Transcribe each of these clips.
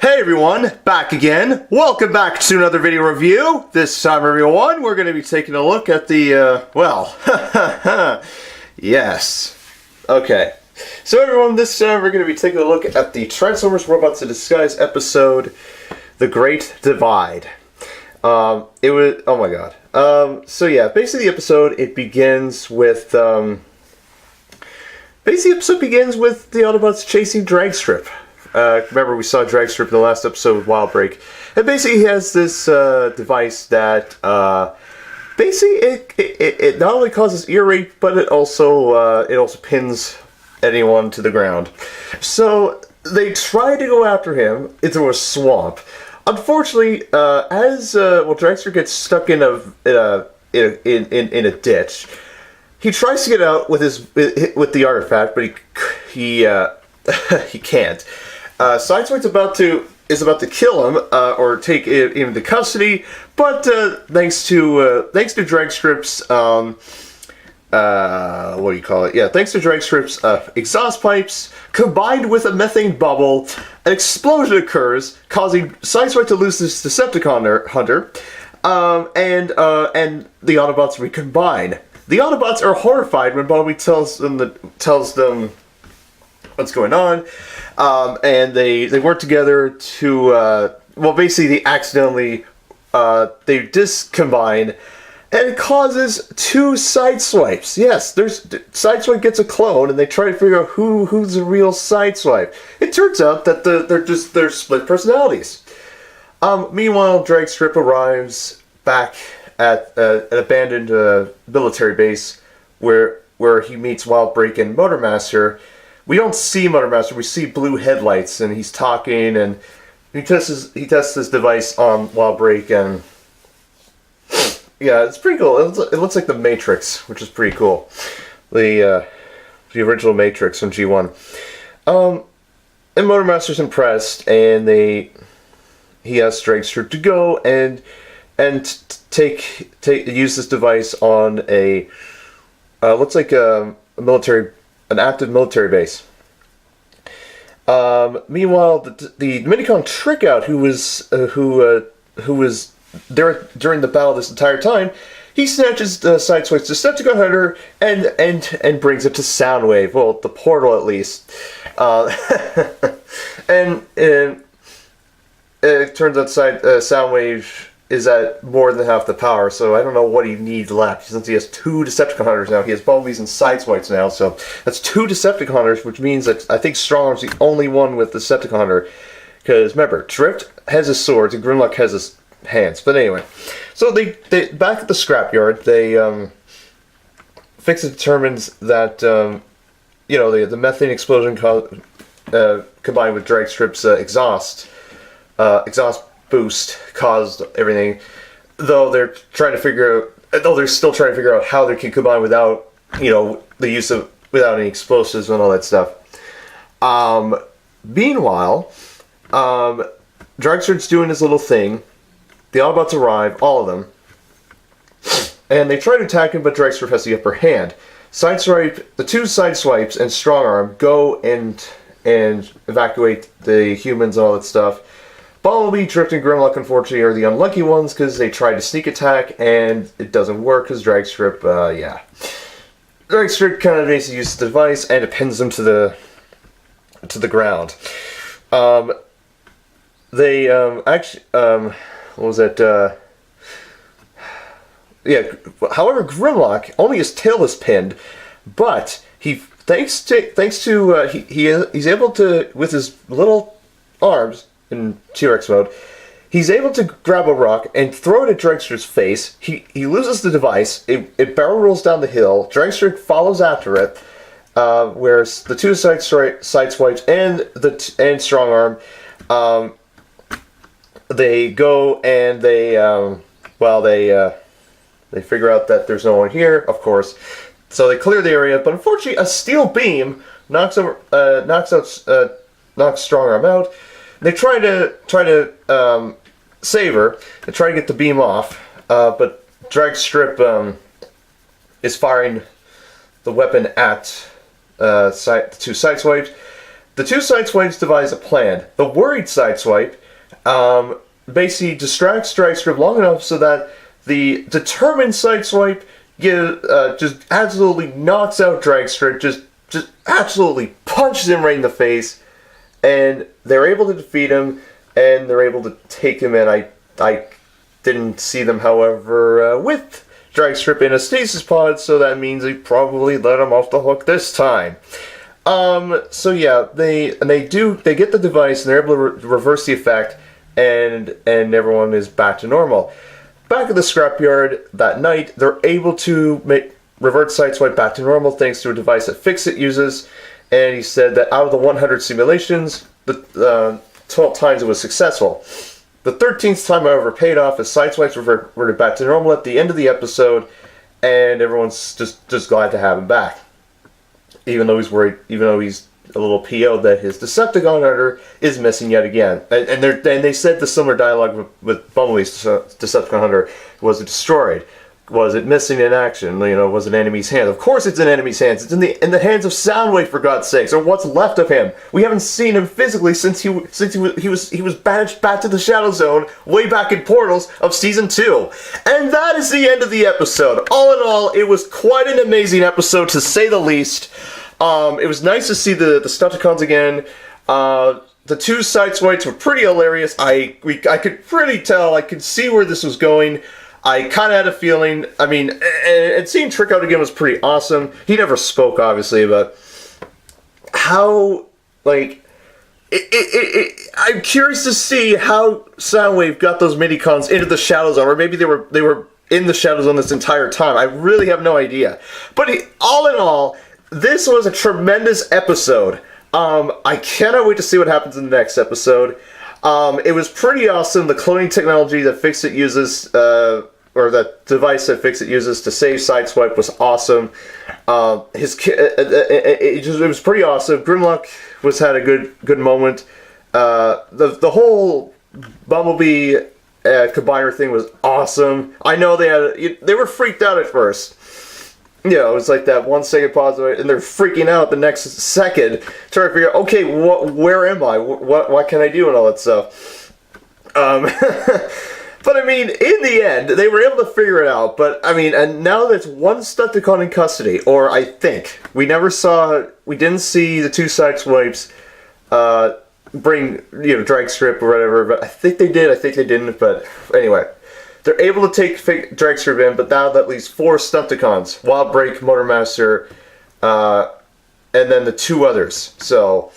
Hey everyone, back again. Welcome back to another video review. This time, everyone, we're going to be taking a look at the, yes. Okay. So everyone, this time we're going to be taking a look at the Transformers Robots in Disguise episode, The Great Divide. Oh my god. So yeah, basically the episode, it begins with, the episode begins with the Autobots chasing Dragstrip. Remember, we saw Dragstrip in the last episode with Wild Break. And basically, he has this device that basically it not only causes ear rape, but it also pins anyone to the ground. So they try to go after him into a swamp. Unfortunately, Dragstrip gets stuck in a ditch. He tries to get out with the artifact, but he can't. Sideswipe's is about to kill him, or take him into custody, but thanks to Dragstrip's thanks to Dragstrip's exhaust pipes combined with a methane bubble, an explosion occurs, causing Sideswipe to lose this Decepticon hunter, and the Autobots recombine. The Autobots are horrified when Bumblebee tells them what's going on, and they work together to, basically they accidentally, they discombine, and it causes two Sideswipes. Yes, Sideswipe gets a clone, and they try to figure out who's the real Sideswipe. It turns out that they're split personalities. Meanwhile, Dragstrip arrives back at an abandoned military base where he meets Wild Break and Motormaster. We don't see Motormaster, we see blue headlights, and he's talking, and he tests this device on Wild Break, and yeah, it's pretty cool. It looks like the Matrix, which is pretty cool. The original Matrix from G1. And Motormaster's impressed, and he asks Dragstrip to go and use this device on looks like an active military base. Meanwhile, the Minicon Trickout, who was there during the battle this entire time, he snatches Sideswipe's Decepticon hunter and brings it to Soundwave. Well, the portal at least. And it turns out Soundwave is at more than half the power, so I don't know what he needs left. Since he has two Decepticon hunters now, he has Bumblebees and Sideswipes now, so that's two Decepticon hunters, which means that I think Strongarm's the only one with the Decepticon hunter. Because remember, Drift has his swords and Grimlock has his hands. But anyway, so they back at the scrapyard, Fixit determines that the methane explosion combined with Dragstrip's exhaust boost caused everything. Though they're still trying to figure out how they can combine without without any explosives and all that stuff. Meanwhile, Dragstrip's doing his little thing. The Autobots arrive, all of them, and they try to attack him, but Dragstrip has the upper hand. The two Sideswipes and Strongarm go and evacuate the humans and all that stuff. Bumblebee, Drift, and Grimlock, unfortunately, are the unlucky ones because they tried to sneak attack and it doesn't work because Dragstrip, Dragstrip kind of basically uses the device and it pins them to the ground. What was it? However, Grimlock, only his tail is pinned, but he's able to, with his little arms, in T-Rex mode, he's able to grab a rock and throw it at Dragstrip's face. He loses the device. It barrel rolls down the hill. Dragstrip follows after it, whereas the two Sideswipes and Strongarm, they go and they figure out that there's no one here, of course. So they clear the area, but unfortunately, a steel beam knocks Strongarm out. They try to save her. They try to get the beam off, but Dragstrip is firing the weapon at the two Sideswipes, the two Sideswipes devise a plan. The worried Sideswipe basically distracts Dragstrip long enough so that the determined Sideswipe just absolutely knocks out Dragstrip, just absolutely punches him right in the face, and they're able to defeat him, and they're able to take him in. I didn't see them, however, with Dragstrip in a stasis pod, so that means they probably let him off the hook this time. So yeah, they get the device, and they're able to reverse the effect, and everyone is back to normal. Back at the scrapyard that night, they're able to revert Sideswipe back to normal thanks to a device that Fix-It uses, and he said that out of the 100 simulations, the 12 times it was successful. The 13th time, however, paid off as Sideswipes reverted back to normal at the end of the episode, and everyone's just glad to have him back. Even though he's worried, even though he's a little PO'd that his Decepticon hunter is missing yet again. And they said the similar dialogue with Bumblebee's Decepticon hunter. Was it destroyed? Was it missing in action? Was it enemy's hand? Of course it's in enemy's hands. It's in the hands of Soundwave, for God's sakes, or what's left of him. We haven't seen him physically since he was banished back to the Shadow Zone way back in Portals of Season 2. And that is the end of the episode. All in all, it was quite an amazing episode, to say the least. It was nice to see the Stunticons again. The two Sideswipes were pretty hilarious. I could pretty tell. I could see where this was going. I kind of had a feeling. I mean, and seeing Trick out again was pretty awesome. He never spoke, obviously, but how, I'm curious to see how Soundwave got those Minicons into the Shadow Zone, or maybe they were in the Shadow Zone this entire time. I really have no idea. But all in all, this was a tremendous episode. I cannot wait to see what happens in the next episode. It was pretty awesome. The cloning technology that Fix-It uses, or that device that Fix-It uses to save Sideswipe, was awesome. It was pretty awesome. Grimlock had a good moment. The whole Bumblebee combiner thing was awesome. I know they were freaked out at first. It was like that 1 second pause, and they're freaking out the next second, trying to figure out, okay, where am I? What can I do, and all that stuff. But I mean, in the end, they were able to figure it out. But I mean, and now that's one Stunticon in custody, or I think we didn't see the two Sideswipes bring Dragstrip or whatever. But I think they did. I think they didn't. But anyway. They're able to take Dragstrip in, but now that leaves 4 Stunticons. Wildbreak, Motormaster, and then the 2 others. So,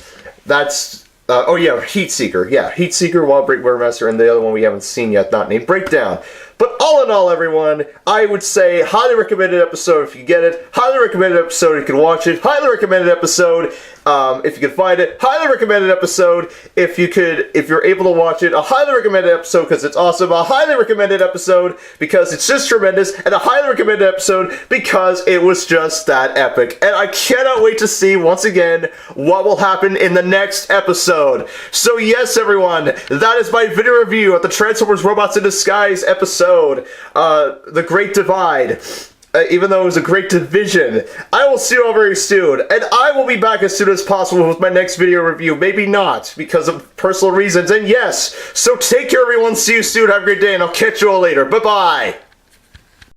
that's... Heatseeker. Yeah, Heatseeker, Wildbreak, Motormaster, and the other one we haven't seen yet, not named Breakdown. But all in all, everyone, I would say highly recommended episode if you get it. Highly recommended episode if you can watch it. Highly recommended episode if you can find it. Highly recommended episode if you're able to watch it. A highly recommended episode because it's awesome. A highly recommended episode because it's just tremendous. And a highly recommended episode because it was just that epic. And I cannot wait to see, once again, what will happen in the next episode. So yes, everyone, that is my video review of the Transformers Robots in Disguise episode. The Great Divide. Even though it was a great division. I will see you all very soon, and I will be back as soon as possible with my next video review. Maybe not, because of personal reasons, and yes, so take care everyone, see you soon, have a great day, and I'll catch you all later. Bye-bye!